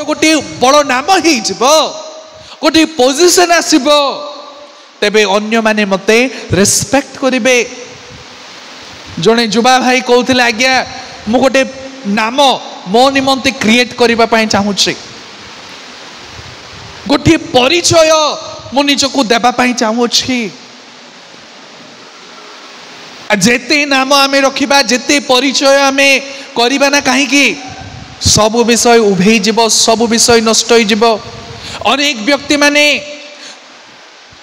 गोटे बड़ नाम हो गोटे पोजिशन आसब तेबे अन्य माने मते रेस्पेक्ट करिवे। जड़े युवा भाई कहते आज्ञा मु गोटे नाम मो निमंते क्रिएट करने चाहूँगी गोटे परिचय मु निजको देवाई चाहूँगी जेते नाम आम रखा जेते परिचय आम करवा ना कहीं सब विषय उभे जीव सब विषय नष्ट हो। अनेक व्यक्ति माने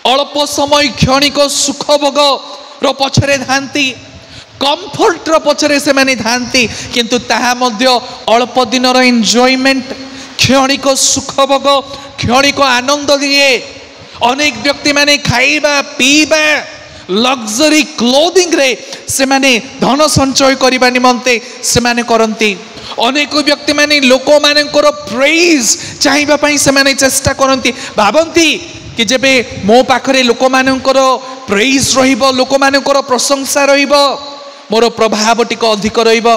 अल्प समय क्षणिक सुख भोग रो पछरे धांती कंफर्ट रो पछरे से माने धांती किंतु ताहा मध्य अल्प दिन रो एंजॉयमेंट क्षणिक सुख भोग क्षणिक आनंद दिए। अनेक व्यक्ति माने खाइबा पीबा लग्जरी क्लोथिंग रे से माने धन संचय करबा निमंते से माने करंती। अनेक व्यक्ति माने लोक मानकर प्रेज चाहिबा पई से माने चेष्टा करंती भाबंती कि जेबे मो पाखरे लोक मानकर प्रेज रहिबो लोक मानकर प्रशंसा रहिबो मोर प्रभाव टिक अधिक रहिबो।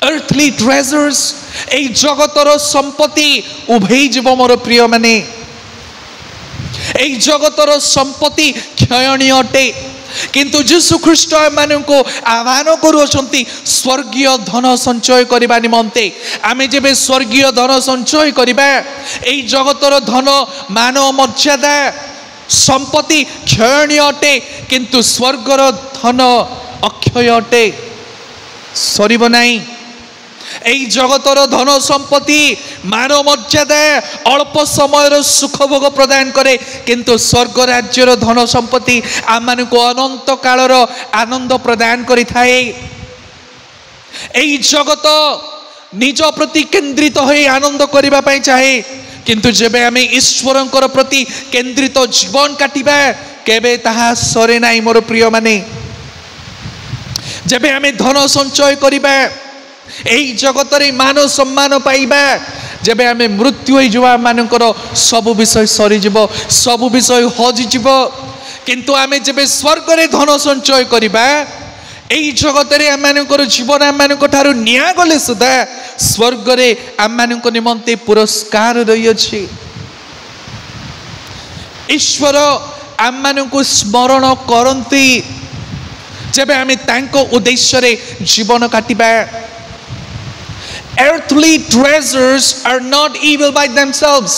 अर्थली ट्रेजर्स ए जगतर संपत्ति उभे जीव मोर प्रिय माने ए जगतर संपत्ति क्षयणीय अटे किंतु यीशु ख्रीष्ट को आह्वान करुछंती स्वर्गीय धन संचय करबा निमंते। आमे जेबे स्वर्गीय धन संचय करबा ए जगतर धन मान मर्यादा संपत्ति क्षयणीय अटे किंतु स्वर्गर धन अक्षय अटे सरीब नाही। এই जगतर धन संपत्ति मान मर्यादा अल्प समय सुख भोग प्रदान करे किंतु स्वर्ग राज्यर धन संपत्ति आम को अनंत कालर आनंद प्रदान करि थाए। जगत निज प्रति केंद्रित हो आनंद करबा पई चाहे किंतु जेबे आमे ईश्वरंकर प्रति केंद्रित जीवन काटिबा केबे ताहा सरे नाही मोर प्रिय माने। जेबे आमे धन संचय करिबा एई जगतरे मान सम्मान पाइबा जेबे आमे मृत्यु होई जुवा मानकर सब विषय सरी जीव सब विषय हजि जीव किंतु आमे जेबे स्वर्ग रे धन संचय करिबा एई जगतरे आम मानकर जीवन आम मानक ठारू निया गले सुधा स्वर्ग रे आम मानक निमंते पुरस्कार रही अछि। ईश्वर आम मानक स्मरण करंती जेबे आमे तांको उद्देश्य रे जीवन काटिबा। Earthly treasures are not evil by themselves.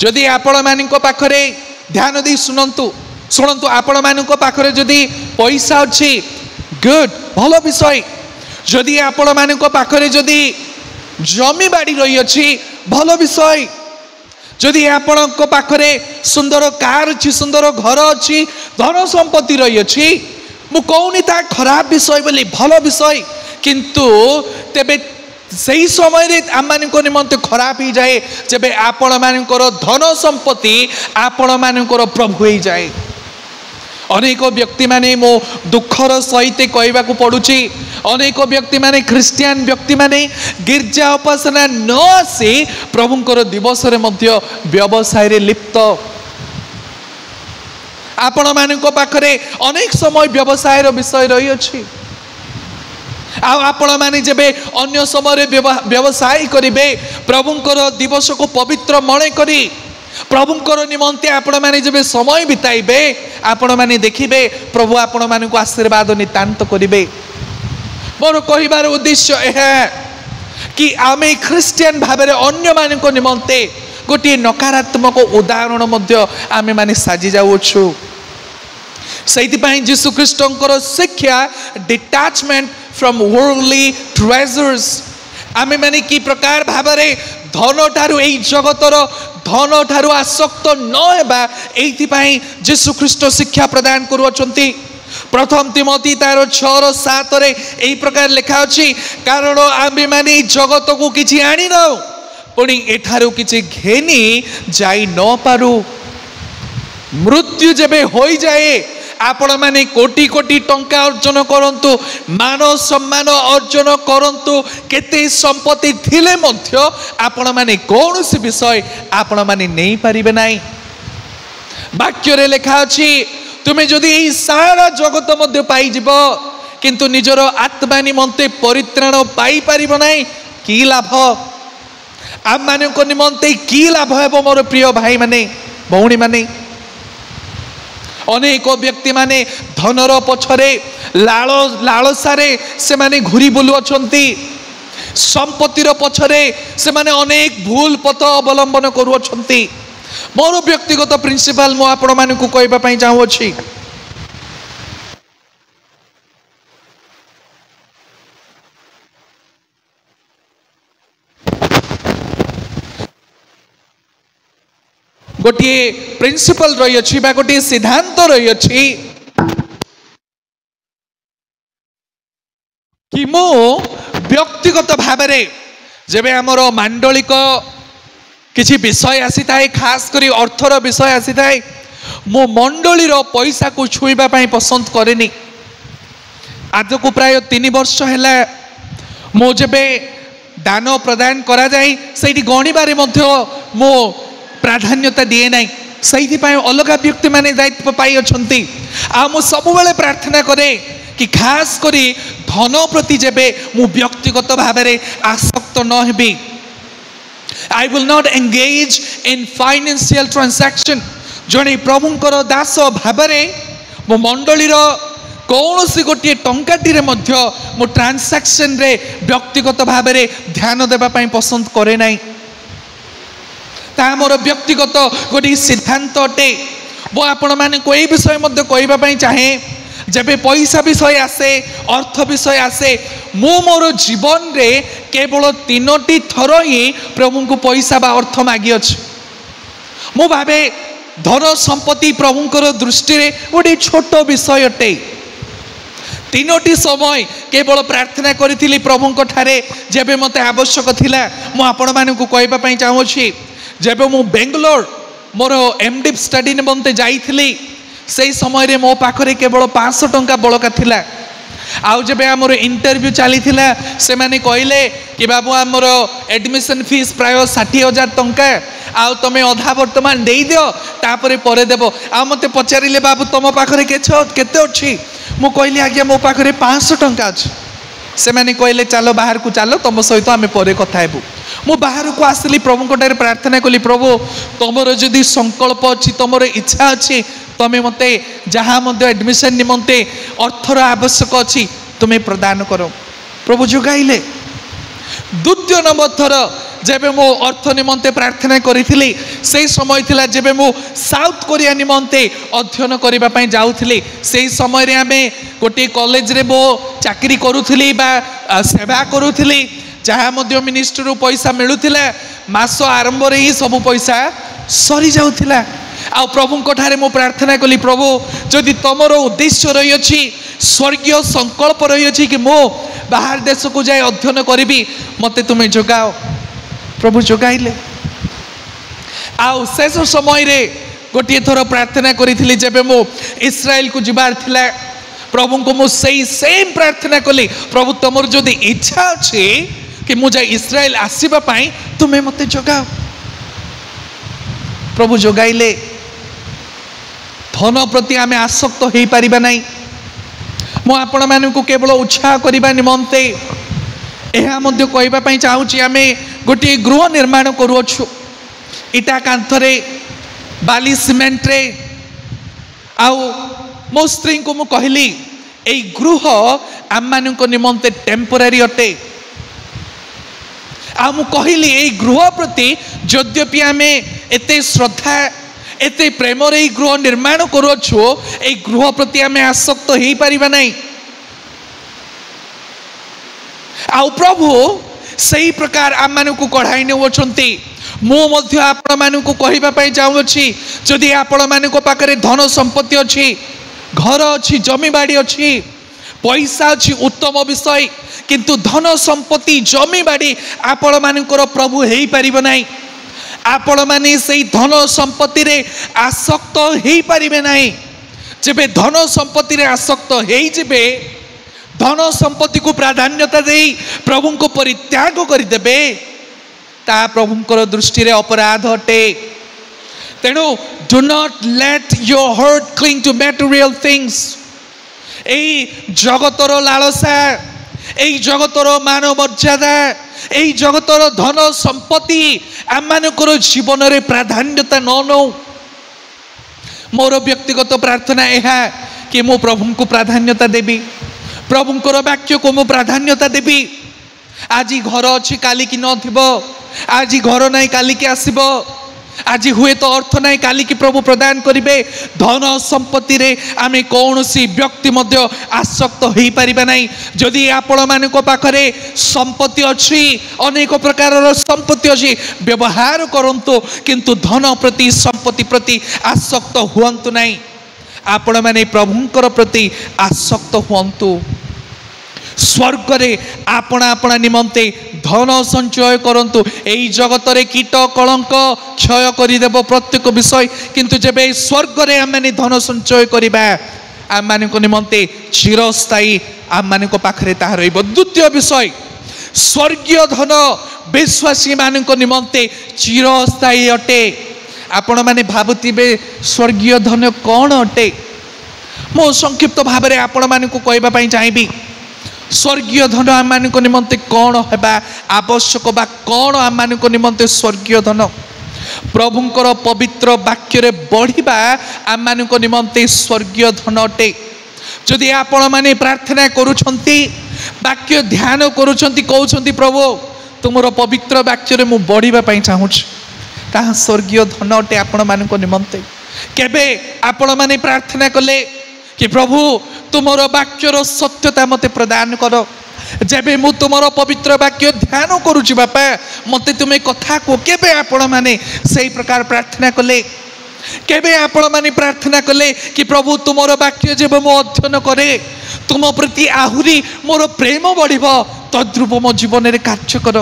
जदि आपण मानिको पाखरे ध्यान दे सुनंतु आपण मानिको पाखरे जदि पैसा अछि गुड भलो विषय। जदि आपण मानिको पाखरे जदि जमी बाड़ी रही अछि भलो विषय। जदि आपणको पाखरे सुंदर कार अछि सुंदर घर अछि धन संपत्ति रही अछि मु कहूनी ता खराब विषय बोली भलो विषय किंतु तेबे सही समय आम निमंते खराब हो जाए जब आपण मानकर धन संपत्ति आपण मानकर प्रभु हो जाए। अनेक व्यक्ति माने मो दुखर सहित कहवा पड़ुछि अनेक व्यक्ति माने ख्रिस्टियन व्यक्ति माने गिरजा उपासना न आसी प्रभुंकर दिवस रे मध्य व्यवसाय रे लिप्त। आपण मानक पाखरे अनेक समय व्यवसाय रो विषय रही अछि आपण माने जेबे अन्य समय व्यवसाय करिवे प्रभुंकर दिवस को पवित्र मणे करी प्रभुंकर निमंते आपण माने जेबे समय बिताइबे आपण माने देखिबे प्रभु आपण माने को आशीर्वाद नितांत करिवे। मोर कहिबार उद्देश्य है कि आमे ख्रिस्टियन भाबरे अन्य माने को निमंते गोटे नकारात्मक उदाहरण मध्य आमे माने साजी जाउछु। सेइतिपाई यीशु ख्रीष्टंकर शिक्षा डिटैचमेंट फ्रॉम वर्ल्डली ट्रेजर्स आमे माने की प्रकार भाबरे धन ठारू एई जगतर धन ठारू आसक्त न हेबा एइतिपाई यीशु ख्रीष्ट शिक्षा प्रदान करूछंती। प्रथम तिमोथी तार 6:7 रे एई प्रकार लिखा अछि कारण आमे माने जगत को किछि आनी न पुणी एठारू किछि घेनी जाई न पारू मृत्यु जेबे होई जाए आपण माने कोटी कोटी टंका अर्जन करंतु मान सम्मान अर्जन करंतु केते संपत्ति थिले मध्य आपण माने कौन सी विषय आपण माने नहीं पारिबे नाही। वाक्य रे लिखा अछि तुमे जदि एई सारा जगत मध्य पाई जिवो किंतु निजर आत्मा निमंते परित्राण पाई पारिबो नाही की लाभ। आम मान निमंते कि लाभ है मोर प्रिय भाई माने भौणी माने अनेक व्यक्ति माने धनर पछरे लालसारे से माने घुरी बुलु अछंती संपत्तिर पछरे से माने अनेक भूल पथ अवलंबन करू अछंती मोर व्यक्तिगत प्रिंसिपल मु आपण मानकु कहबा पई चाहू अछि गोटे प्रिंसिपल रही अछि बा गोटे सिद्धांत रही अछि कि मो व्यक्तिगत भाव में जब आमर मांडलिक किसी विषय आसी थाए खास करी अर्थर विषय आसी थाए मो मंडलीर पैसा को छुईबा पई पसंद करेनी आज को प्राय 3 वर्ष है मो जबे दान प्रदान करा जाए सेठी गणिबारे मध्य मो प्राधान्यता दिए ना से अलग व्यक्ति माने दायित्व पाई अछंती आ मु सब बेले प्रार्थना करे कि खास करी धन प्रति जेबे मु व्यक्तिगत भाव में आसक्त न heavy I will not engage in financial transaction जने प्रभुंकर दास भाव में मो मंडलीर कौन सी गोटे टंकाटी रे मध्य मो ट्रांजैक्शन रे व्यक्तिगत भाव में ध्यान देबा पई पसंद करे नाही मोर व्यक्तिगत गोटे सिद्धांत अटे वो आपण मैंने कोई विषय मध्य कहवाई चाहे जब पैसा विषय आसे अर्थ विषय आसे मु मोर जीवन रे केवल 3टी थर ही प्रभु को पैसा बा अर्थ मागी अछि मु भावे धन संपत्ति प्रभुंकर दृष्टि रे गोटे छोट विषय अटे 3टी समय केवल प्रार्थना करी प्रभुंक ठारे जेबे मते आवश्यक थिला मु आपण मानकु कहबा पई चाहूछि जब मु बेंगलोर मोर एमडी स्टडी निमंते जाइथिली से समय रे मो पाखरे केवल 500 टंका बळका थिला आउ जबे हमर इंटरव्यू चली थिला से माने कहले कि बाबू हमर एडमिशन फीस प्राय 60,000 टंका आउ तमे अधा वर्तमान देई दियो तापरे परे देबो आ मते पचारिले बाबू तम पाखरे केते अछि मु कहली आज्ञा मो पाखरे 500 टंका अछि से माने कहले चलो बाहर को चलो तुम सहित आम पर कथा हेबू मु बाहर को आसली प्रभु ठारे प्रार्थना कली प्रभु तुमर जदि संकल्प अच्छी तुमर इच्छा अच्छी तुम्हें मते जहाँ एडमिशन निमंते अर्थर आवश्यक अच्छी तुम्हें प्रदान करो प्रभु जोगाइले द्वितीय नंबर थर जब मो अर्थ निमंते प्रार्थना करी से समय थिला जब मु साउथ कोरिया निमंते अध्ययन करबा पई जाउथिली से समय रे आमे गोटे कॉलेज रे मो चाकरी करूथिली बा सेवा करूथिली जहाँ मध्य मिनिस्ट्री रो पैसा मिलुथिला मास आरंभ रे ही सब पैसा सरी जाउथिला आ प्रभु को ठारे मु प्रार्थना कली प्रभु जदि तमरो उद्देश्य रही अछि स्वर्गीय संकल्प रही अछि कि मो बाहर देश को जाए अध्ययन करी मते तुम्हें जोगाओ प्रभु जोगाइले आउ शेष समय रे गोटे थर प्रार्थना करी जब मो इस्राएल को जीवार थिला प्रभु को मु सही सेम प्रार्थना कली प्रभु तुमर जदि इच्छा अच्छे कि मुझे इस्राएल आसीबा पाई तुम्हें मते जोगाओ प्रभु जोगाइले धन प्रति आमे आसक्त हो पारिबा नहीं मु आपण मानकु केवल उत्साह करबा निमंते एहा मध्य कहबा पई चाहूची आमे गोटे गृह निर्माण करूछु इटा कांथरे बाली सीमेंट रे आउ मो स्त्री को मु कहली एई गृह आम मानक निमंते टेम्पररी अटे आ मु कहली एई गृह प्रति यद्यपि आमे एते श्रद्धा एते प्रेम रे गृह निर्माण करूछु एई गृह प्रति आमे आसक्त हो पारिबा नहीं आउ प्रभु सही प्रकार आम मानकु कढ़ाई नेउछंती मु मध्य आपण मानकु कहबा पई चाहूछि जदि आपण मानक पाखरे धन संपत्ति अछि घर अछि जमी बाड़ी अछि पैसा अछि उत्तम विषय किंतु धन संपत्ति जमी बाड़ी आपण मानकर प्रभु हेई परिबो नाही आपण माने सही धन संपत्ति रे आसक्त हेई परिबे नाही जेबे धन संपत्ति रे आसक्त हेई जेबे धन संपत्ति को प्राधान्यता दे प्रभु को परित्याग करदेवे ता प्रभुंकर दृष्टि रे अपराध अटे तेणु do not let your heart cling to material things एई जगतर लालसा एई जगतर मान मर्यादा এই জগতর ধন সম্পত্তি ଆମମାନଙ୍କର ଜୀବନରେ ପ୍ରାଧାନ୍ୟତା ନ ନଉ। ମୋର ବ୍ୟକ୍ତିଗତ ପ୍ରାର୍ଥନା ଏହା କି ମୁଁ ପ୍ରଭୁଙ୍କୁ ପ୍ରାଧାନ୍ୟତା ଦେବି, ପ୍ରଭୁଙ୍କର ବାକ୍ୟକୁ ମୁଁ ପ୍ରାଧାନ୍ୟତା ଦେବି। ଆଜି ଘର ଅଛି କାଲିକି ନଥିବ, ଆଜି ଘର ନାହିଁ କାଲିକି ଆସିବ, ଆଜି ହୁଏତ ଅର୍ଥ ନାହିଁ କାଲିକି ପ୍ରଭୁ ପ୍ରଦାନ କରିବେ। ଧନ ସମ୍ପତ୍ତିରେ ଆମେ କୌଣସି ବ୍ୟକ୍ତି ମଧ୍ୟ ଆସକ୍ତ ହୋଇପାରିବା ନାହିଁ। ଯଦି ଆପଣମାନଙ୍କ ପାଖରେ ସମ୍ପତ୍ତି ଅଛି, ଅନେକ ପ୍ରକାରର ସମ୍ପତ୍ତି ଅଛି, ବ୍ୟବହାର କରନ୍ତୁ, କିନ୍ତୁ ଧନ ପ୍ରତି ସମ୍ପତ୍ତି ପ୍ରତି ଆସକ୍ତ ହୁଅନ୍ତୁ ନାହିଁ। ଆପଣମାନେ ପ୍ରଭୁଙ୍କର ପ୍ରତି ଆସକ୍ତ ହୁଅନ୍ତୁ। ସ୍ୱର୍ଗରେ ଆପଣା ଆପଣା ନିମନ୍ତେ ଧନ ସଞ୍ଚୟ କରନ୍ତୁ। এই ଜଗତରେ କୀଟ କଳଙ୍କ କ୍ଷୟ କରିଦେବ ପ୍ରତ୍ୟେକ ବିଷୟ, କିନ୍ତୁ ଯେବେ ସ୍ୱର୍ଗରେ ଆମେ ଧନ ସଞ୍ଚୟ କରିବା ଆମମାନଙ୍କ ନିମନ୍ତେ ଚିରସ୍ଥାୟୀ ଆମମାନଙ୍କ ପାଖରେ ତାହା ରହିବ। ଦ୍ୱିତୀୟ ବିଷୟ, ସ୍ୱର୍ଗୀୟ ଧନ ବିଶ୍ୱାସୀ ମାନଙ୍କ ନିମନ୍ତେ ଚିରସ୍ଥାୟୀ ଅଟେ। ଆପଣମାନେ ଭାବୁଥିବେ ସ୍ୱର୍ଗୀୟ ଧନ କ'ଣ ଅଟେ? ମୁଁ ସଂକ୍ଷିପ୍ତ ଭାବରେ ଆପଣମାନଙ୍କୁ କହିବା ପାଇଁ ଚାହିଁବି। ସ୍ୱର୍ଗୀୟ ଧନ ଆମମାନଙ୍କ ନିମନ୍ତେ କ'ଣ ହେବା ଆବଶ୍ୟକ ବା କ'ଣ ଆମମାନଙ୍କ ନିମନ୍ତେ ସ୍ୱର୍ଗୀୟ ଧନ? ପ୍ରଭୁଙ୍କର ପବିତ୍ର ବାକ୍ୟରେ ବଢ଼ିବା ଆମମାନଙ୍କ ନିମନ୍ତେ ସ୍ୱର୍ଗୀୟ ଧନ ଅଟେ। ଯଦି ଆପଣମାନେ ପ୍ରାର୍ଥନା କରୁଛନ୍ତି, ବାକ୍ୟ ଧ୍ୟାନ କରୁଛନ୍ତି, କହୁଛନ୍ତି ପ୍ରଭୁ ତୁମର ପବିତ୍ର ବାକ୍ୟରେ ମୁଁ ବଢ଼ିବା ପାଇଁ ଚାହୁଁଛି, ତାହା ସ୍ୱର୍ଗୀୟ ଧନ ଅଟେ ଆପଣମାନଙ୍କ ନିମନ୍ତେ। କେବେ ଆପଣମାନେ ପ୍ରାର୍ଥନା କଲେ कि प्रभु तुमर वाक्यर सत्यता मते प्रदान कर, जेबे मु तुमर पवित्र वाक्य ध्यान करुची बापा मते तुमे कथा को, केबे आपण माने सही प्रकार प्रार्थना कले? केबे आपण माने प्रार्थना कले कि प्रभु तुमर वाक्य जेबे मु अध्ययन करे तुम प्रति आहुरी मोर प्रेम बढ़िब, तद्रूप मो जीवन रे कार्य कर।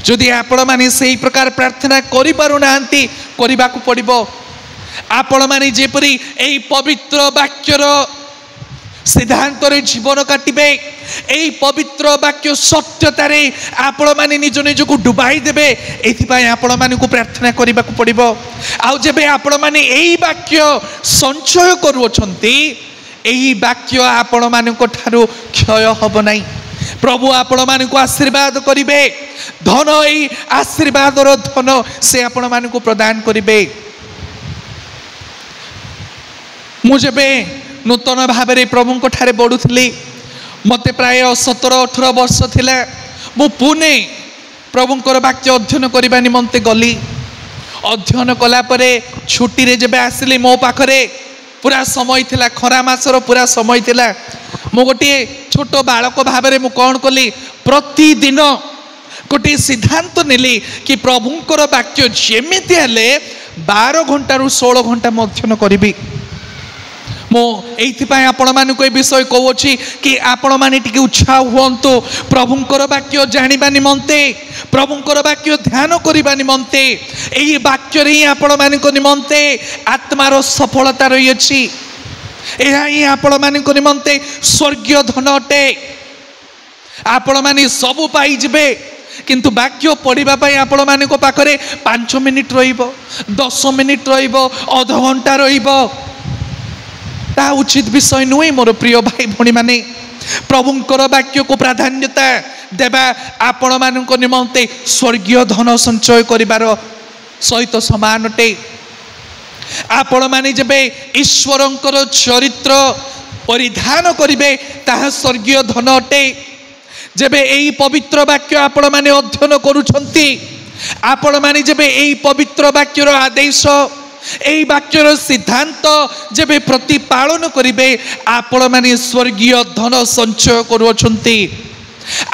जदि आपण माने सही प्रकार प्रार्थना करि पारु नांती, करिबाकू पड़िबो। आपण माने जेपरी एई पवित्र वाक्यर सिद्धांत रे जीवन काटिबे, एई पवित्र वाक्य सत्यतारे आपण माने निज निजको डुबाई देबे, एथिपाई आपण माने को प्रार्थना करिबाकू पड़िबो। आ जेबे आपण माने एई वाक्य संचय करूछंती, एई वाक्य आपण माने को ठारू क्षय हबो नाही। प्रभु आपण माने को आशीर्वाद करिबे, धन एई आशीर्वाद रो धन से आपण माने को प्रदान करिबे। मुझे नूतन भाव में प्रभु ठारे बढ़ुली, मत प्राय 17-18 वर्ष थिला। मु पुणे प्रभुंकर वाक्य अध्ययन करने निमंते गली। अध्ययन कला परे छुट्टी रे जब आसिली, मो पाखरे पूरा समय थिला, खरा मासर पूरा समय थिला। मु गोटे छोट बालक भाव में मु कौन कली, प्रतिदिन गोटे सिद्धांत नेली कि प्रभुंकर वाक्य जेमिति हेले 12 घंटा 16 घंटा मु अध्ययन करी। मो एइथिपाई आपण मानक ए विषय कहूची कि आपण माने टिके उत्साह हुअन्तु प्रभुंकर वाक्य जानिबा निमंते, प्रभुंकर वाक्य ध्यान करिबा निमंते। एई वाक्य रे आपण मानक निमंते आत्मार सफलता रही अछि। एहा ही आपण मानक निमंते स्वर्गीय धन अटे। आपण माने सब पाई जिबे, किंतु वाक्य पढ़िबा पाई आपण मानक पाखरे 5 मिनिट रहिबो, 10 मिनिट रहिबो, आधा घंटा रहिबो, ता उचित विषय नुहे। मोर प्रिय भाई भणी माने, प्रभुंकर वाक्य को प्राधान्यता देबा आपण मानक निमंते स्वर्गीय धन संचय करिवार सहित समान अटे। आपण माने जेबे ईश्वरंकर चरित्र परिधान करिवे ताहा स्वर्गीय धन अटे। जेबे एई पवित्र वाक्य आपण माने अध्ययन करूछंती, आपण माने जेबे एई पवित्र वाक्यर आदेश, एई वाक्यर सिद्धांत जेबे प्रतिपालन करिवे, आपण माने स्वर्गीय धन संचय करूछंती।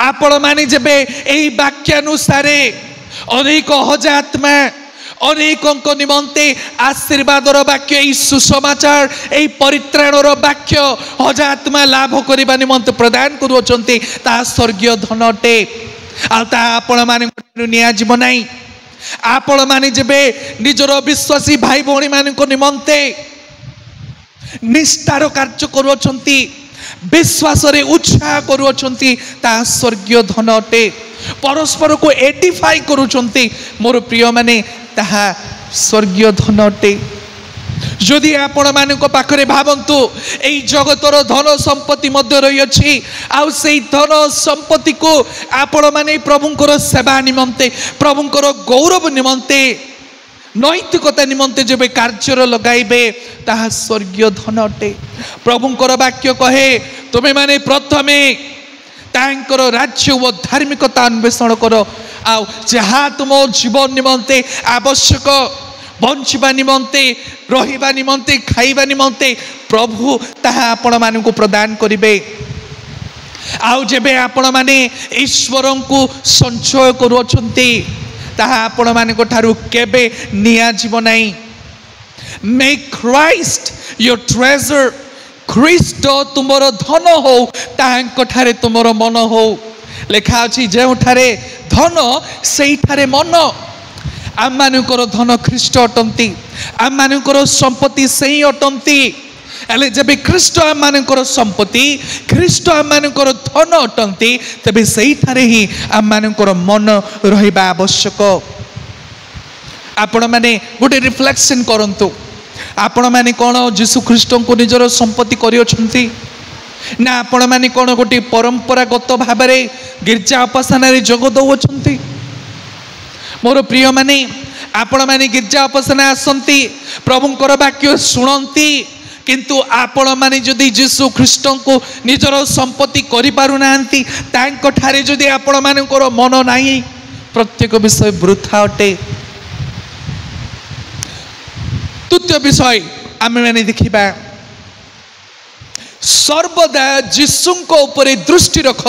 आपण माने जेबे एई वाक्यानुसारे अनेक हजार आत्मा, अनेक निमंते आशीर्वादर वाक्य, एई सुसमाचार, एई परित्राणर वाक्य हजार आत्मा लाभ करिबा निमंते प्रदान करूछंती, ता स्वर्गीय धन अटे। आ ता आपण माने निया जीवन नाही। आपण माने जेबे निजर विश्वासी भाई भौणी मानक निमंते निष्ठार कार्य करूछंती, विश्वास रे उत्साह करूछंती, ता स्वर्गीय धन अटे। परस्पर को एडिफाई करूछंती, मोर प्रिय माने ताहा स्वर्गीय धन अटे। जदि आपण मानक पाखरे भावंतु एई जगतर धन संपत्ति मध्य रही अछि आउ सेई धन संपत्ति को आपण माने प्रभुंकर सेवा निमंते प्रभुंकर गौरव निमंते नैतिकता निमंते जब कार्य लगाइबे ताहा स्वर्गीय धन अटे। प्रभुंकर वाक्य कहे तुमे माने प्रथमे तांकर राज्य व धार्मिकता अन्वेषण कर आउ जहाँ तुम जीवन निमंते आवश्यक बंचिबा निमंते रहिबा निमंते खाइबा निमंते प्रभु ताहा आपण मानकु प्रदान करिबे। आउ जेबे आपण माने ईश्वरन को संचय करूछंती ताहा आपण मानक ठारू केबे निया जीव नाही। मेक क्राइस्ट योर ट्रेजर ख्रीष्ट तुमर धन हो तांक ठारे तुमर मन हो। लेखा अछि जे ठारे धन सेई ठारे मन। आम मानकर धन ख्रीष्ट अटंती आम मानकर संपत्ति सेई अटंती एले जबे ख्रीष्ट आम मानकर संपत्ति ख्रीष्ट आम मानकर धन अटंती तबे सेई ठारे ही आम मानकर मन रहिबा आवश्यक। आपण माने गोटे रिफ्लेक्शन करंतु आपण माने कोन यीशु ख्रीष्ट को निजर संपत्ति करियछंती ना आपण माने कोन गोटे परंपरागत भाबरे गिरजा उपासना रे जोग दउछंती। मोर प्रिय माने आपण माने गिरजा उपासना आसंती प्रभुंकर वाक्य सुनंती किंतु आपण माने जदि यीशु ख्रीष्ट को निजर संपत्ति करि पारु नांती तांको ठारे जदि आपण मानकर मन नाही प्रत्येक विषय वृथा अटे। तृतीय विषय आमे माने देखिबा सर्वदा यीशु को ऊपर दृष्टि रख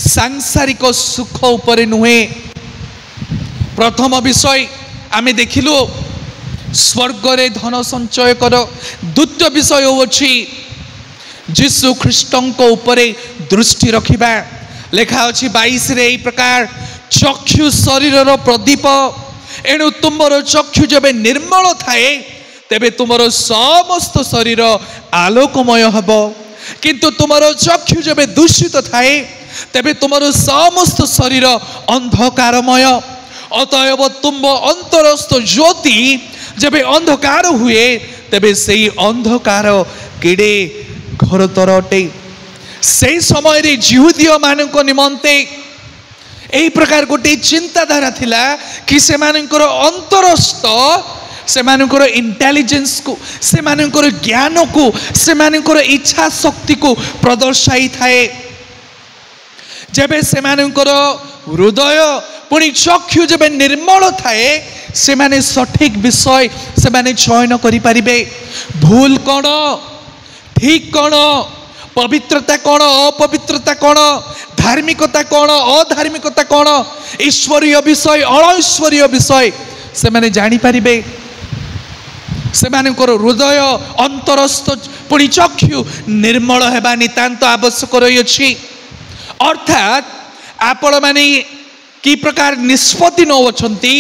सांसारिक सुख ऊपर नुहे। प्रथम विषय आमे देखिलु स्वर्ग रे धन संचय कर। द्वितीय विषय होछि यीशु ख्रीष्ट को ऊपर दृष्टि रखिबा। लेखा अछि 22 रे एई प्रकार चक्षु शरीर रो प्रदीप एणु तुमरो चक्षु जबे निर्मल थाए तेबे तुमरो समस्त शरीर आलोकमय हबो किंतु तुमरो चक्षु जबे दूषित थाए तेबे तुमरो समस्त शरीर अंधकारमय। अतएव तुम अंतरस्थ ज्योति जबे अंधकार हुए तेबे सेई अंधकार केडे घोरतर अटे। से समय रे जिहुदीय मानक निमंते एई प्रकार गोटे चिंताधारा थिला कि से मानकर अंतरस्थ से मानकर इंटेलिजेंस को से मानकर ज्ञान को से मानकर इच्छा शक्ति को प्रदर्शाई थाए। जबे से मानकर हृदय पुणी चक्षु जबे निर्मल थाए से माने सठिक विषय से माने चयन करि परिबे। भूल कौन ठीक कौन पवित्रता कौन अपवित्रता कौन धार्मिकता कौन अधार्मिकता कौन ईश्वरीय विषय अईश्वरीय विषय से माने जानि परिबे। से मानकर हृदय अंतरस्थ पुणी चक्षु निर्मल हेबा नितांत आवश्यक रही अछि। अर्थात आपण माने कि प्रकार निष्पत्ति नौछंती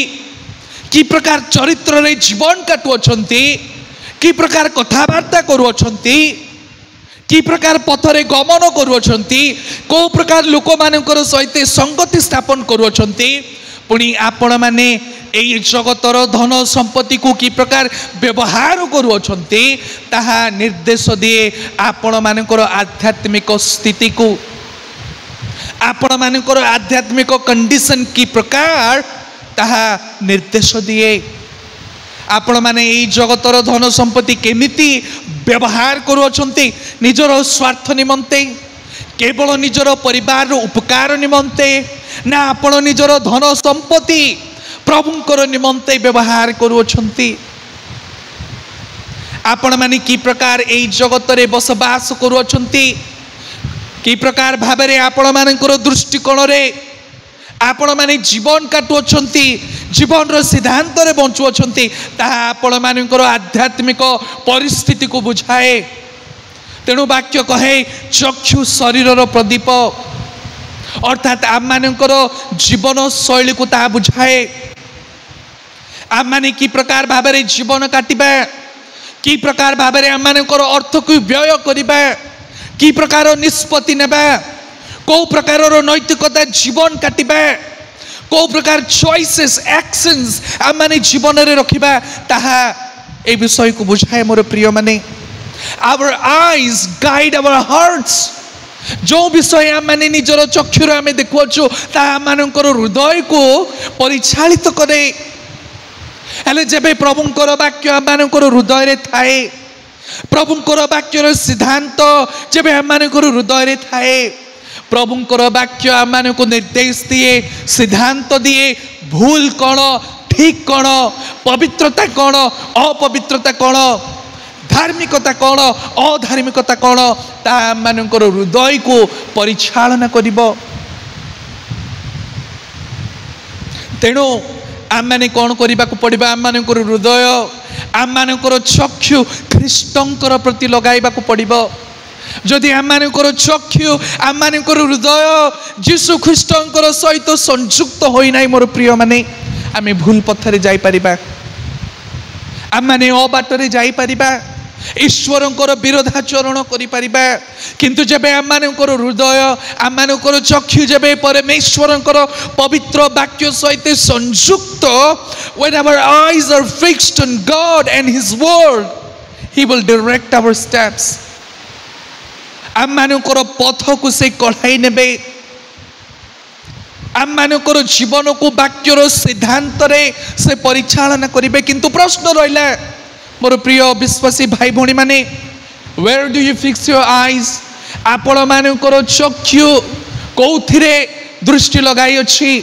कि प्रकार चरित्र रे जीवन काटुअछंती कि प्रकार कथावार्ता करुअछंती कि प्रकार पथरे गमन करुअछंती को प्रकार लोक मानकर सहित संगति स्थापन करुअछंती पुणी आपण माने एई जगतर धन संपत्ति को कि प्रकार व्यवहार करुअछंती ताहा निर्देश दिए आपण मानकर आध्यात्मिक स्थिति को आपण मानकर आध्यात्मिक कंडीशन की प्रकार ताहा निर्देश दिए। आपण माने एई जगतर धन संपत्ति केमिति व्यवहार करुअछंती निजर स्वार्थ निमंते केवल निजर परिवार उपकार निमंते ना आपण निजर धन संपत्ति प्रभुंकर निमंते व्यवहार करुअछंती। आपण माने कि प्रकार एई जगतरे बसवास करुअछंती कि प्रकार भाबरे आपण मानकर दृष्टिकोण रे आपण माने जीवन काटुअछंती जीवन रो सिद्धांत रे बंचुअछंती ताहा आपण मानकर आध्यात्मिक परिस्थिति को बुझाए। तेणु वाक्य कहे चक्षु शरीर रो प्रदीप अर्थात आम मानकर जीवन शैली को ताहा बुझाए। आम माने कि प्रकार भाबरे जीवन काटिबा कि प्रकार भाबरे आम मानकर अर्थ को व्यय करिबा कि प्रकार निष्पत्ति नेबा को प्रकार नैतिकता जीवन काटिबा को प्रकार चॉइसेस एक्शंस आम माने जीवन रे रखिबा ताहा ए विषय को बुझाए मोर प्रिय माने our eyes guide our hearts जो विषय आम मैंने निजर चक्षुर आम देखुचु तार हृदय को परिचालित करे हेले जेबे प्रभुंकर वाक्य आम हृदय रे थाए प्रभुंकर वाक्यर सिद्धांत जेबे आम हृदय रे थाए प्रभुंकर वाक्य आम को निर्देश दिए सिद्धांत दिए भूल कौन ठीक कौन पवित्रता कौन अपवित्रता कौन धार्मिकता कौन अधार्मिकता कौन तार हृदय को परिचालना करिबो तेणु आम मैंने कौन करने को पड़ा आम मान हृदय आम मान चक्षु ख्रीष्टंकर प्रति लगाइबा को पड़ो जदि आम मान चक्षु आम मान हृदय जीशु ख्रीष्टंकर सहित संयुक्त होना मोर प्रिय माने आम भूल पथरे जापर आम मैंने अबाटरे जापर ईश्वरंकर विरोधाचरण करिपरिबा किंतु जबे आम हृदय आम चक्षु जबे परमेश्वरंकर पवित्र वाक्य सहित संयुक्त when our eyes are fixed on God and His word He will direct our steps आम पथ को से कढ़ाई नेबे आम जीवन को वाक्यर सिद्धांत रे से परिचालना करिबे किंतु प्रश्न रहिला मोर प्रिय विश्वासी भाई भौणी माने where do you fix your eyes आपण मानकर चक्षु कौथिरे दृष्टि लगाई अछि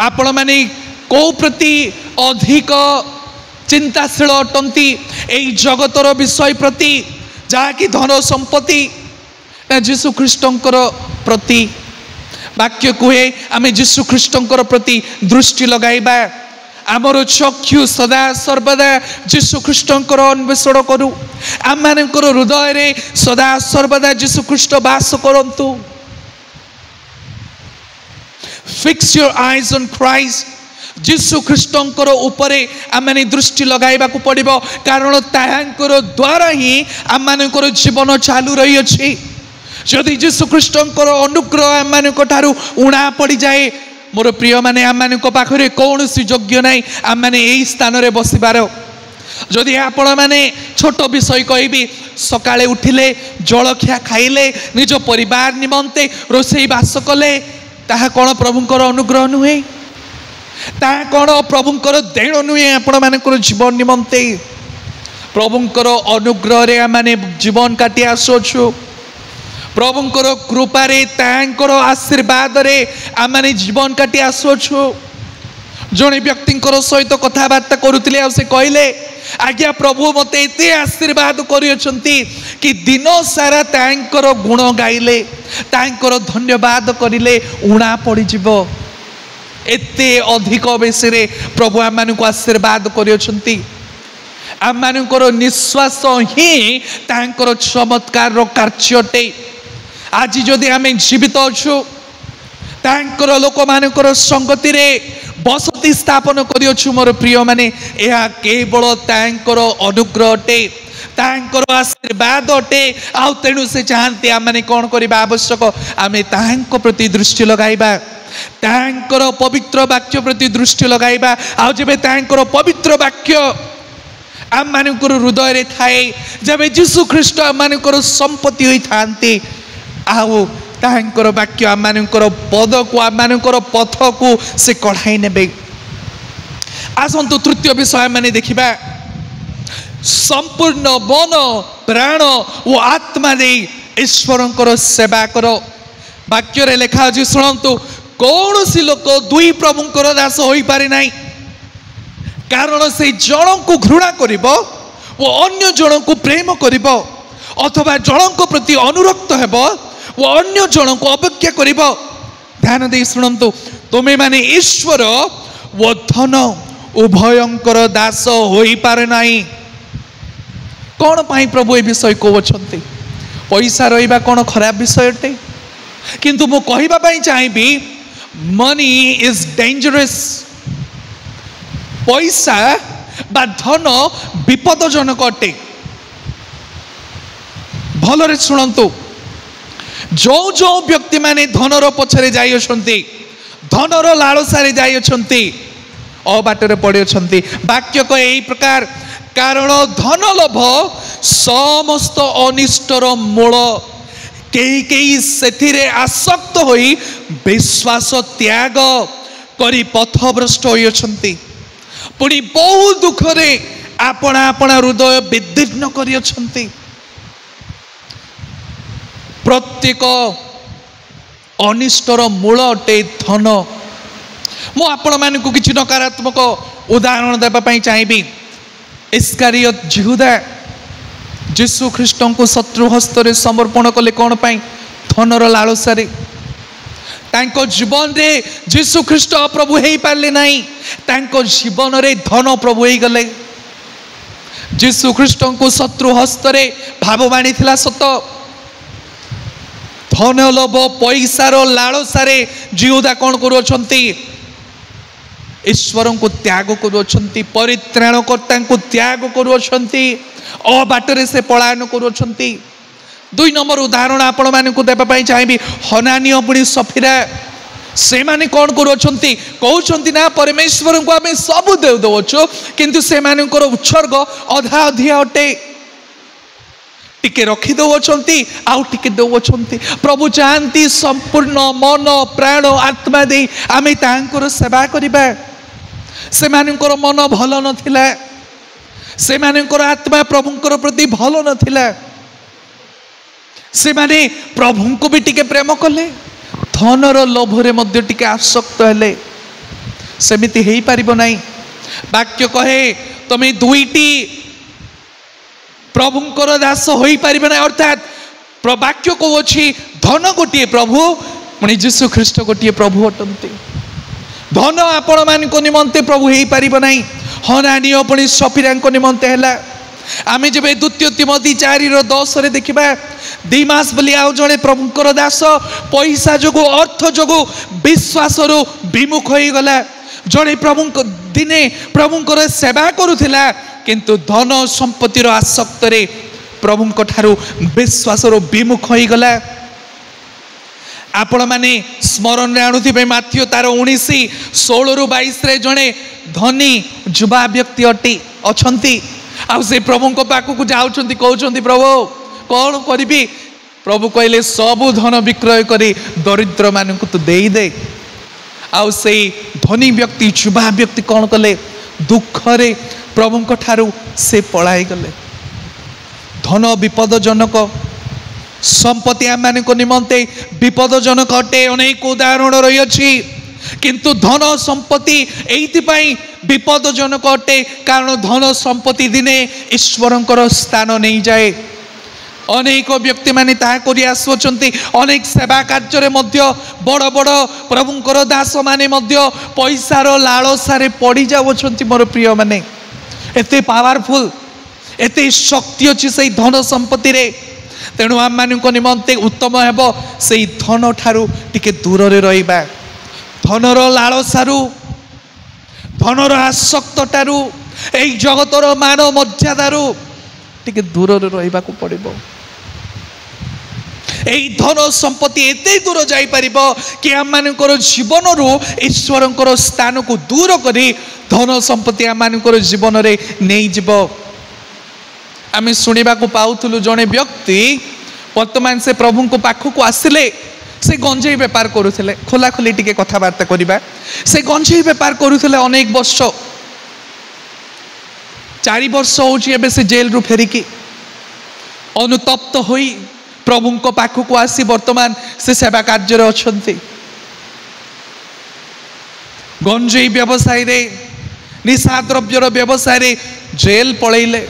आपण माने को प्रति अधिक चिंताशील अटंती एई जगतर विषय प्रति जाकि धन संपत्ति ना जीशु ख्रीष्टंकर प्रति वाक्य कहे आमे जीशु ख्रीष्टंकर प्रति दृष्टि लगाइबा आमर चक्षु सदा सर्वदा जीशु ख्रीष्टंकर अन्वेषण करू आम मानकर हृदय रे सदा सर्वदा जीशु ख्रीष्ट वास करंतु fix your eyes on Christ Jishu ख्रीष्टंकर उपरे आम माने दृष्टि लगाइबा को पड़िबो कारण ताहांकर द्वारा ही आम मानकर जीवन चालू रही अछि जदि जीशु ख्रीष्टंकर अनुग्रह आम मानक ठारू उणा पड़ी जाए मोर प्रिय माने आम मान पाखरे कौन सी योग्य नाई आम मैंने यही स्थान रे बसिबार जदि आपण मैंने छोट विषय कहबी सकाळे उठिले जलखिया खाइले निज परिवार निमंते रोषेई बास कले ताहा कौन प्रभुंकर अनुग्रह नुहे ताहा कौन प्रभुंकर देण नुहे आपण मानकर जीवन निमंते प्रभुंकर अनुग्रह रे आम माने जीवन काटी आसुछु प्रभुंकर कृपारे तांकर आशीर्वाद रे आम माने जीवन काटी आसुछु जने व्यक्तिंकर सहित कथबार्ता करुतिले आ से कहले आज्ञा प्रभु मते एते आशीर्वाद करियछंती कि दिन सारा तांकर गुण गाइले तांकर धन्यवाद करिले उणा पड़ी जिवो एते अधिक बेसरे प्रभु आम मानकु आशीर्वाद करियछंती आम मानकर निश्वास ही तांकर चमत्कार रो कार्यटे आज जदि आम जीवित अच्छु तांकर लोक मानकर संगति रे बसति स्थापन करियछु मोर प्रिय माने यह केवल तांकर अनुग्रह अटे तांकर आशीर्वाद अटे आ तेणु से चाहते आम माने कौन करबा आवश्यक आमे तांक प्रति दृष्टि लगाइबा तांकर पवित्र वाक्य प्रति दृष्टि लगाइबा आ जेबे तांकर पवित्र वाक्य आम मानकर हृदय रे थाए जबे जीशु ख्रीष्ट आम मानकर संपत्ति होई थांती आओ तांकर वाक्य आम मानकर पद को आम मानकर पथ को से कढ़ाई नेबे आसंतु तृतीय विषय माने देखिबा संपूर्ण मन प्राण और आत्मा दे ईश्वरंकर सेवा करो वाक्य रे लेखा अछि सुनंतु कौन सी लोक दुई प्रभुंकर दास होई पारे नाही कारण से जन को घृणा करिबो वो अन्य जन को प्रेम करिबो अथवा जन को प्रति अनुरक्त हेबो वो अन्य जन को अवज्ञा करिबो ध्यान दे सुनंतु तुमे माने ईश्वर वो धन उभयंकर दास होई पारे नाही कौन पाई प्रभु ए विषय कहउछंती पैसा रहिबा कौन खराब विषय अटे किंतु मु कहिबा पई चाहेबी मनी इज डेंजरस पैसा बा धन विपदजनक अटे भलरे शुणु जो जो व्यक्ति माने धनर पछरे जाई धनर लालसारे जाई अबाटर पड़े अछंती। वाक्य कहे एई प्रकार, कारण धन लोभ समस्त अनिष्टर मूल। केही केही सेथिरे आसक्त होई विश्वास त्याग करी पथभ्रष्ट होई अछंती। पुणी बहु दुखरे आपना आपना हृदय विदीर्ण करी अछंती। प्रत्येक अनिष्टर मूल अटे धन। मु आपण मानकु किछि नकारात्मक उदाहरण देबा पई चाहिबी। इस्कारियत यहूदा यीशु ख्रीष्ट को शत्रु हस्तरे समर्पण कले कौन पाई? धनर लालसारे। तांको जीवन रे यीशु ख्रीष्ट प्रभु हेई पारले नाही, तांको जीवन रे धन प्रभु हेई गले। यीशु ख्रीष्ट को शत्रु हस्तरे भाववाणी थिला सत, धन लोभ पैसार लालसारे यहूदा कौन करूछंती? ईश्वर को त्याग करूछंती, परित्राणकर्ता को त्याग करूछंती, अबाटरे से पलायन करूछंती। 2 नंबर उदाहरण आपण मानकु देबा पई चाहिबी। हनानिया पुणी सफीरा से माने कौन करूछंती? कहउछंती ना परमेश्वर को आमे सब दे दउछु, किंतु से मानकर उत्सर्ग अधा अधिया अटे। टिके रखी दउछंती, आउ टिके दउछंती। प्रभु चाहंती संपूर्ण मन प्राण आत्मा दे आमे तांकर सेवा करिबा। से मानकर मन भल नथिला, से मानकर आत्मा प्रभुंकर प्रति भल नथिला। से माने प्रभु को भी टिके प्रेम कले, धनर लोभरे मध्य टिके आसक्त हेले। सेमिति हेई पारिबो नाही। वाक्य कहे तमे दुईटी प्रभुंकर दास होई पारिबो नाही। अर्थात वाक्य को अछि धन गोटिए प्रभु, पुणी यीशु ख्रीष्ट गोटिए प्रभु अटंती। धन आपण मान को निमंते प्रभु हेई पारिबो नाही। हनानी पुणी सफीरा निमंते हैला। आमे जब 2 तिमोथी 4:10 रे देखिबा, दिमास बोली आउ जणे प्रभुंकर दास पैसा जोगु अर्थ जोगु विश्वास रु विमुख होई गला। जणे प्रभुंक दिने प्रभुंकर सेवा करूथिला, किंतु धन संपत्तिर आसक्त रे प्रभुंक ठारू विश्वास रु विमुख होई गला। आपण माने स्मरण रे आणुथिबे माथ्यू तार 19:16-22 रे जणे धनी युवा व्यक्ति अछंती। आ से प्रभु को पाखु को जाउछंती, कहउछंती प्रभु कौन करिबी? प्रभु कहले सबु धन विक्रय करी दरिद्र मानकु तो देई दे। आ से धनी व्यक्ति युवा व्यक्ति कौन कले? दुखरे प्रभु को ठारू से पळाई गले। धन विपदजनक, संपत्ति आम मान निमंते विपदजनक अटे। अनेक उदाहरण रही अछि, किंतु धन संपत्ति एइथिपाई विपदजनक अटे कारण धन संपत्ति दिने ईश्वरंकर स्थान नहीं जाए। अनेक व्यक्ति माने ताहा करि आसुचंती। अनेक सेवा कार्य रे मध्य बड़ बड़ प्रभुंकर दास माने मध्य पैसार लालसारे पड़ी जाउछंती। मोर प्रिय माने एते पावरफुल, एते शक्ति अछि सेई धन संपत्ति रे। तेणु आम मान निमंते उत्तम हेब सेई धन ठारू टिके दूर रे रहिबा। धनर लालसारू, धनर आसक्त ठारू, एई जगतर मान मर्यादारू टिके दूर रे रहिबा को पड़िबो। एई धन संपत्ति एते दूर जाई परिबो कि आम मानकर जीवन रु ईश्वरंकर स्थान को दूर करी धन संपत्ति आम मानकर जीवन रे नेई जिवो। आमे सुनिबा को पाउथुलु जणे व्यक्ति वर्तमान से प्रभु को पाखु को आसिले। से गंजेई व्यापार करुथिले। खोला खोली टिके कथाबार्ता करिबा। से गंजेई व्यापार करुथिले अनेक वर्ष, 4 वर्ष होची एबे से जेल रु फेरिकी अनुतप्त होई प्रभु को पाखु को आसी वर्तमान से सेवा कार्य रे अछंती। गंजेई व्यवसाय रे, निशा द्रव्यर व्यवसाय रे जेल पळैले।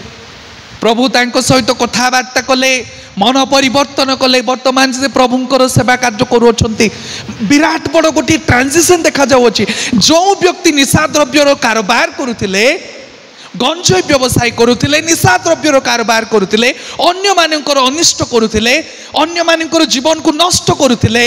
प्रभु तांको सहित कथाबार्ता कले, मन परिवर्तन कले। वर्तमान से प्रभुंकर सेवा कार्य करूछंती। विराट बड़ गोटे ट्रांजिशन देखा जाउछि। जो व्यक्ति निशा द्रव्यर कारोबार करुथिले, गंजेई व्यवसाय करुथिले, निशा द्रव्यर कारोबार करुथिले, अन्य मानकर अनिष्ट करुथिले, अन्य मानकर जीवन को नष्ट करुथिले,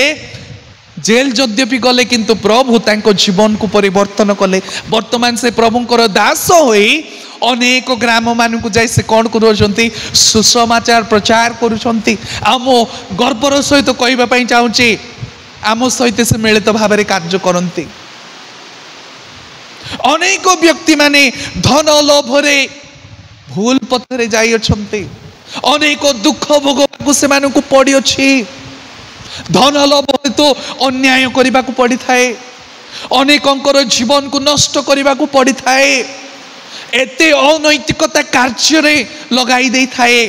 जेल यद्यपि गले किंतु प्रभु तांको जीवन को परिवर्तन कले। वर्तमान से प्रभुंकर दास होई अनेक ग्राम मानक जाई से कौन करुछंती? सुसमाचार प्रचार करुछंती। आम गर्वर सहित कहबा पई चाहूची, आम सहित से मिलित भाव में कार्य करती। अनेक व्यक्ति माने धन लोभरे भूल पथरे जाई अछंती अनेक दुख भोगवाकू से मानकू पड़ी अछि धन लोभ हेतु अन्याय करने को पड़ी थाए अनेकंकर जीवन को नष्ट करने को पड़ी थाए एते अनैतिकता कार्य रे लगाई दे थाए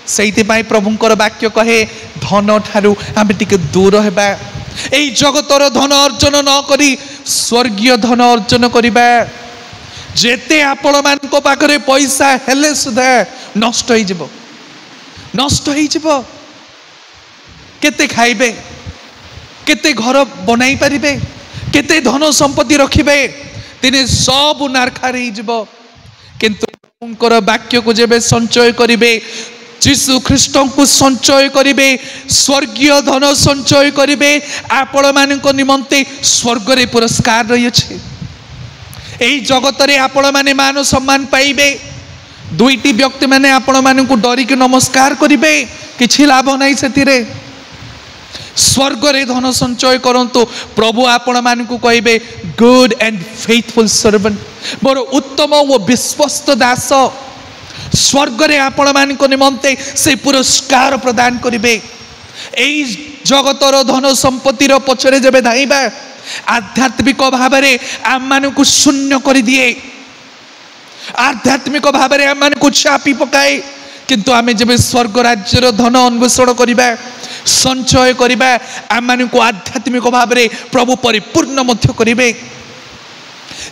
सेति पाई प्रभुंकर वाक्य कहे धन ठारू आमे टिके दूर हेबा एई जगतर धन अर्जन न करी स्वर्गीय धन अर्जन करिबा जेते आपण मानको पाखरे पैसा हेले सुधा नष्ट होई जिवो केते खाइबे केते घर बनाई पारिबे केते धन संपत्ति रखिबे तिने सब नारखा रही जिवो किंतु उनकर वाक्य को जेबे संचय करिबे जीशु ख्रीष्ट को संचय करिबे स्वर्गीय धन संचय करिबे आपण मानक निमंते स्वर्ग रे पुरस्कार रही अछि एई जगत रे आपण माने मान सम्मान पाइबे दुईटी व्यक्ति माने आपण मानक डरी के नमस्कार करिबे किछि लाभ नाही सेतिरे स्वर्ग रे धन संचय करंतु प्रभु आपण मानकू कहबे गुड एंड फेथफुल सर्वेंट मोर उत्तम और विश्वस्त दास स्वर्ग रे आपण मानक निमंते से पुरस्कार प्रदान करिबे एई जगतर धन संपत्तिर पछरे जेबे धाइबा आध्यात्मिक भावरे आम मानकू शून्य कर दिए आध्यात्मिक भावरे आम मानकू चापी पकाए किंतु आमे जेबे स्वर्ग राज्यर धन अन्वेषण करिबा संचय करिबा आम मानकू आध्यात्मिक भावरे प्रभु परिपूर्ण मध्य करिबे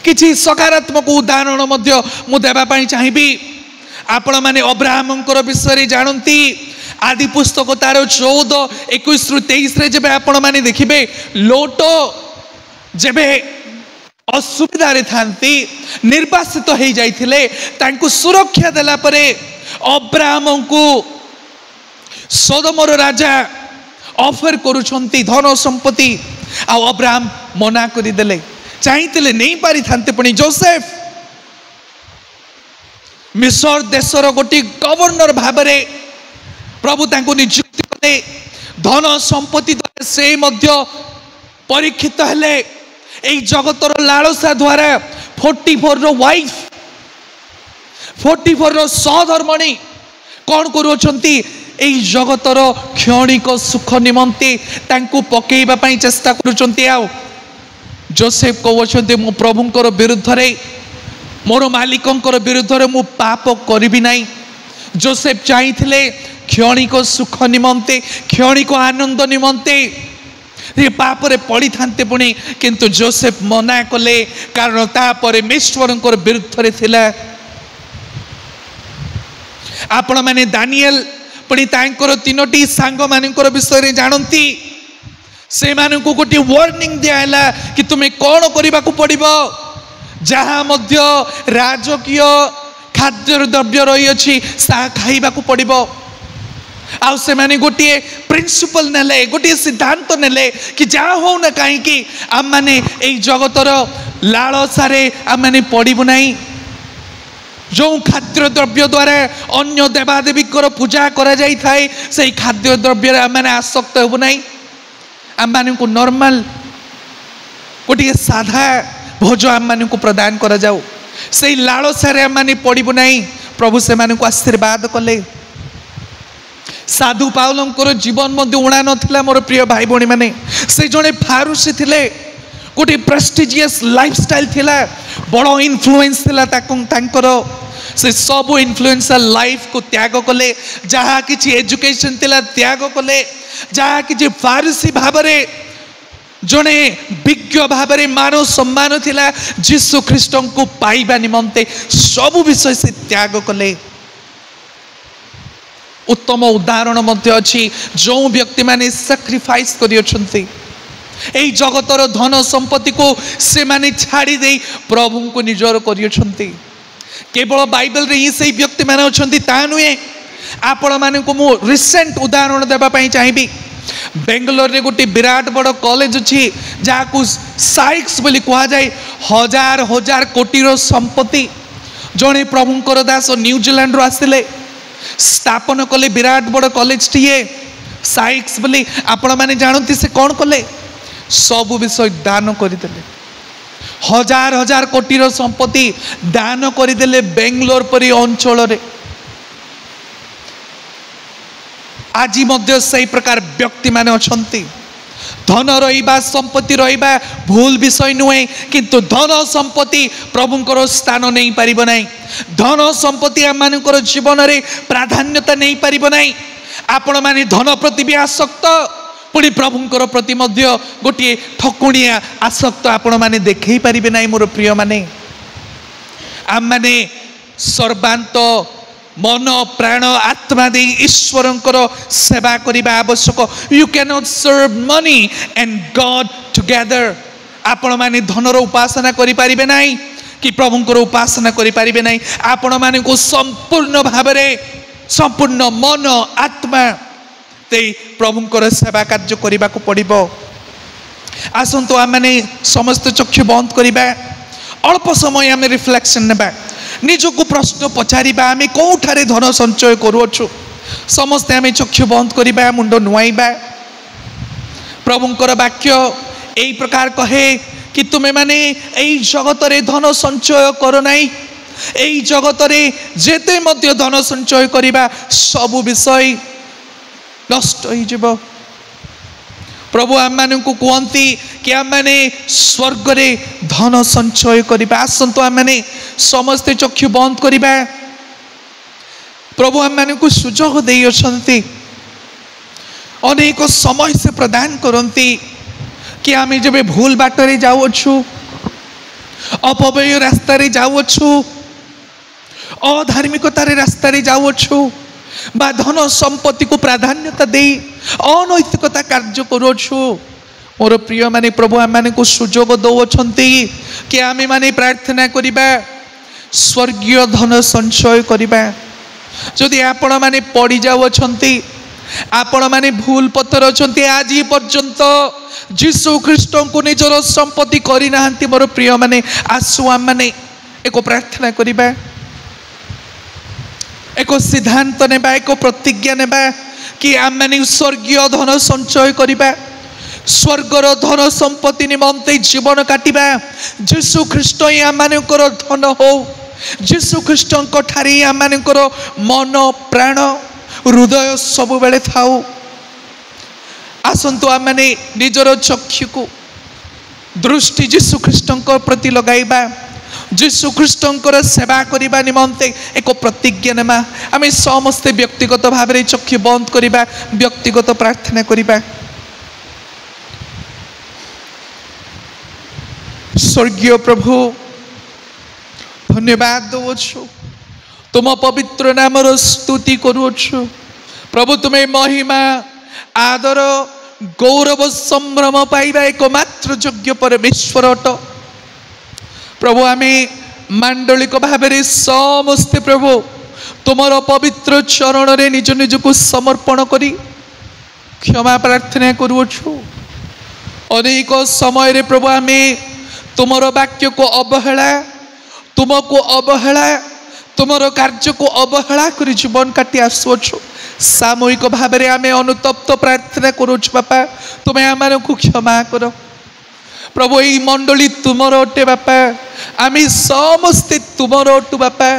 किछि सकारात्मक उदाहरण मध्य मु देबा पई चाहिबी आपण माने अब्राहमंकर विषय जानती आदि पुस्तक तार 14, 21 रु 23 रे जेबे आपण माने देखिबे लोट जेबे असुविधा रे थांती निर्वासित हो जाइथिले तांकु सुरक्षा देला परे अब्राहम को सोदोमर राजा ऑफर करूछंती धन संपत्ति आ अब्राहम मना करि देले चाहिथिले नहीं पारि थांते पणी जोसेफ मिस्र देशर गोटी गवर्नर भावरे प्रभु तांको नियुक्ति कले धन संपत्ति द्वारा से मध्य परीक्षित हेले एई जगतर लालसा द्वारा 44 रो वाइफ 44 रो सहधर्मणी कौन करूछंती एई जगतर क्षणिक सुख निमंते तांको पकेइबा पई चेष्टा करूछंती आ जोसेफ कहउछंती मो प्रभुंकर विरुद्ध रे मोर मालिकंकर विरुद्ध रे मु पाप करिबि नाही जोसेफ चाहिथिले क्षणिक सुख निमंते क्षणिक आनंद निमंते ये पाप रे पड़ी थांते पुणी किंतु जोसेफ मना कले कारण ता परमेश्वरंकर विरुद्ध रे थिला आपण माने दानिएल पुणी तांकर तीनोटी सांग मानकर विषय रे जानंती से मानकू गोटी वार्निंग दियाला कि तुम्हें कौन करबा को पड़िबो जहाँ मध्य राजकीय खाद्य द्रव्य रही अछि सा खाइबा को पड़िबो आउ से माने गोटे प्रिंसिपल नेले गोटे सिद्धांत नेले कि जा हो ना कहीं कि आम माने एई जगतर लालसारे आम माने पड़िबो नाही जो खाद्य द्रव्य द्वारा अन्य देवादेवी पूजा करा जाई थाए से खाद्य द्रव्य आम माने आसक्त होबो नाही आम माने को नॉर्मल गोटे साधा भोज आम मान को प्रदान करा जाऊ से लालसारे आम माने पड़िबो नाही प्रभु से मान को आशीर्वाद कले साधु पाउलंकर जीवन मध्य उणा नथिला मोर प्रिय भाई भणी माने से जने फारूसी थिले गोटे प्रेस्टिजियस लाइफस्टाइल थिला बड़ इन्फ्लुएंस थिला तांकर से सब इन्फ्लुएंसर लाइफ को त्याग कले जहाँ किछि एजुकेशन थिला त्याग कले जहाँ किछि फारूसी भाबरे जने विज्ञ भाबरे मानव सम्मान थिला जीसु ख्रीष्ट को पाइबा निमंते सब विषय से त्याग कले उत्तम उदाहरण मध्य अछि जो व्यक्ति माने सैक्रिफाइस करियछंती एई जगतर धन संपत्ति को से माने छाड़ी दे प्रभु को निजर करियछंती केवल बाइबल रे ही से व्यक्ति माने अछंती ता नुए आपण माने को मु रिसेंट उदाहरण देबा पई चाहिबी बेंगलोर रे गोटी विराट बड़ कॉलेज अछि जाकू साइक्स बोली कहा जाय हजार हजार कोटी रो संपत्ति जने प्रभुंकर दास न्यूजीलैंड रो आसिले स्थापन कले विराट बड़ कॉलेज टीए साइक्स बोली आपण माने जानती से कौन कले सब विषय दान करदेले हजार हजार कोटीर संपत्ति दान करदेले बेंगलोर परी अंचल आज से प्रकार व्यक्ति माने अछंती। धन रहिबा संपत्ति रहिबा भूल विषय नुहे, किंतु धन संपत्ति प्रभुंकर स्थान नहीं पारिब नाही। धन संपत्ति आम मानकर जीवन रे प्राधान्यता नहीं पारिब नाही। आपण माने धन प्रति भी आसक्त, पुणी प्रभुंकर प्रति मध्य गोटे ठकुणिया आसक्त आपण माने देखै पारिबे नाही। मोर प्रिय माने आम माने सर्वांत मन प्राण आत्मा दे ईश्वरंकर सेवा करिबा आवश्यक। You can not serve money and God together. आपण माने धनर उपासना करि पारिबे नाही कि प्रभुंकर उपासना करि पारिबे नाही। आपण माने को संपूर्ण भाबरे संपूर्ण मन आत्मा ते प्रभुंकर सेवा कार्य करिबा को पड़िबो। आसंतो आम माने समस्त चक्षु बंद करिबा, अल्प समय आम रिफ्लेक्शन नेबा, निजको प्रश्न पचारिबा आमे कोठारे धन संचय करूछु। समस्ते आमे चक्षु बंद करिबा, मुंड नुआइबा। प्रभुंकर वाक्य एई प्रकार कहे कि तुमे माने एई जगत रे धन संचय करो नाही। एई जगत रे जेते मध्य धन संचय करिबा सब विषय नष्ट होई जिवो। प्रभु आम मानकु कहती कि आम माने स्वर्ग रे धन संचय करिबा। आसंतु आम माने समस्ते चक्षु बंद करिबा। प्रभु आम मानकु सुजोग देई अछंती, अनेक समय से प्रदान करंती कि आमे जबे भूल बाटरे जाउछु, अपव्यय रास्ता रे जाउछु, अधार्मिकता रे रास्ता रे जाउछु, बा धन संपत्ति को प्राधान्यता दे अनैतिकता कार्य करूछु। मोर प्रिय माने प्रभु आम माने को सुजोग दौछंती कि आमे माने प्रार्थना करिबा, स्वर्गीय धन संचय करिबा। जदि आपण माने पड़ी जाउछंती, आपण माने भूल पथर अछंती, आज पर्यंत जीसु ख्रीष्ट को निजर संपत्ति करि नाहंती, मोर प्रिय माने आसु आम माने एको प्रार्थना करिबा, एक सिद्धांत नेबा, एक प्रतिज्ञा नेबा कि आम माने स्वर्गीय धन संचय करिबा, स्वर्गर धन संपत्ति निमंते जीवन काटिबा। जीसु ख्रीष्ट ही आम मानकर धन हो, जीसु ख्रीष्ट ठारे आम मानकर मन प्राण हृदय सब बेले थाउ। आसंतु आम माने निजर चक्षु को दृष्टि जीसु ख्रीष्ट प्रति लगाइबा, जीसु ख्रीष्टर सेवा करने निमंते एक प्रतिज्ञा नेमा। आम समस्ते व्यक्तिगत भाव में चक्षु बंद करवा, व्यक्तिगत प्रार्थना करवा। स्वर्गीय प्रभु धन्यवाद दौछु, तुम पवित्र नामर स्तुति करुछु। प्रभु तुम्हें महिमा आदर गौरव संभ्रम पाइबा एकमात्र योग्य परमेश्वर अट। प्रभु आमे मांडलिक भाव में समस्ते प्रभु तुमर पवित्र चरण रे निज निज को समर्पण करी क्षमा प्रार्थना करुछु। अनेक समय रे प्रभु आमे तुमर वाक्य को अवहेला, तुमको अवहेला, तुमर कार्य को अवहेला करी जीवन काटी आसुछु। सामूहिक भाव में आमे अनुतप्त प्रार्थना करुछु। बापा तुम्हें आम को क्षमा करो। प्रभु यही मंडली तुमर अटे बापा, आम समस्ते तुमर अटु बापा।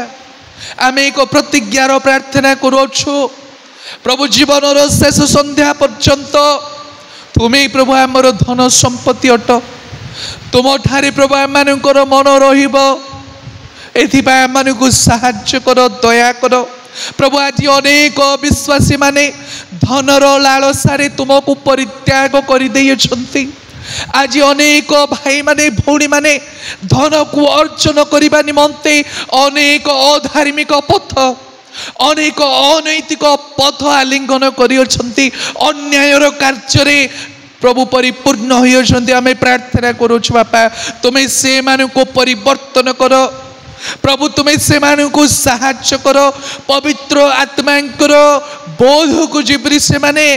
आम एक प्रतिज्ञार प्रार्थना करुछु। प्रभु जीवन शेष संध्या पर्यंत तुम्हें प्रभु आमर धन संपत्ति अट। तुम ठारे प्रभु आम मानकर मन रहिब, एथिपाई आम मानकु साहाय्य कर, दया कर। प्रभु आज अनेक विश्वासी माने धनर लालसारे तुमको परित्याग कर देइछंती। आज अनेक भाई माने भौणी माने धन को अर्जन करने निमंते अनेक अधार्मिक पथ, अनेक अनैतिक पथ आलिंगन करियछंती। अन्यायर कार्य प्रभु परिपूर्ण होइछंती। आमे प्रार्थना करूछु बापा तुम्हें से मानु को परिवर्तन करो। प्रभु तुम्हें से मानु को साहाय्य करो। पवित्र आत्मांकर बोध को जिबरी से माने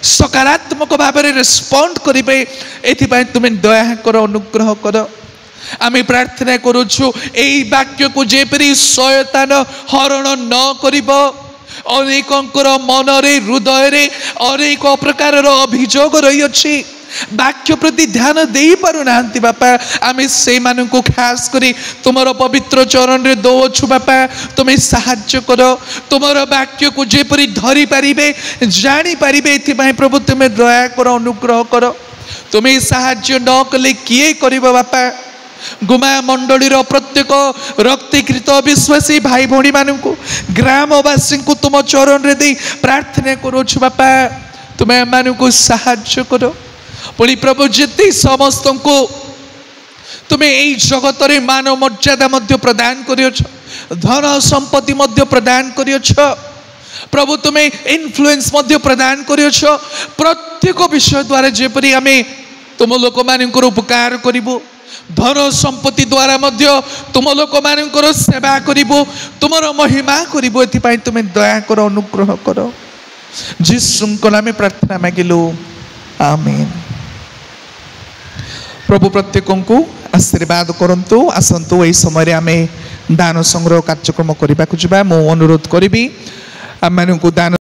सकारात्मक भाव में रेस्पॉन्ड करेंगे, एथिपाई तुम्हें दया कर, अनुग्रह कर। आमे प्रार्थना करुछु एई वाक्य को जेपरी शयतान हरण न करिबो। अनेकंकर मन रे हृदय रे अनेक प्रकार अभियोग रही अछि। वाक्य प्रति ध्यान दे पारु नाहंती बापा आमे से मानन को खास करी तुमरो पवित्र चरण रे दोछु बापा तुमे सहाय्य करो तुमरो वाक्य को जेपरि धरि पारिबे जानि पारिबे एथि पय प्रभु तुमे दया करो अनुग्रह करो तुमे सहाय्य न कले किए करिबो बापा गुमा मंडली प्रत्येक रक्तिकृत विश्वासी भाई भौणी मान को ग्रामवासी को तुम चरण रे दे प्रार्थना करोछु बापा तुम्हें मान को सहाय्य करो पुणी प्रभु जिते समस्त को तुम्हें यही जगत रे मान मर्यादा मध्य प्रदान करियछ धन संपत्ति मध्य प्रदान करियछ प्रभु तुम्हें इन्फ्लुएंस मध्य प्रदान करियछ प्रत्येक विषय द्वारा जेपरि आमे तुम लोक मानकर उपकार करिबो धन संपत्ति द्वारा मध्य तुम लोक मानकर सेवा करिबो तुमर महिमा करिबो एथि पय तुम्हें दया करो अनुग्रह करो जिसुंको नामे प्रार्थना मागिलु आमीन। प्रभु प्रत्येक को आशीर्वाद करंतु आसंतु एई समय आमे दान संग्रह कार्यक्रम करबा को जिबा मो अनुरोध करिबी आम मानकु दान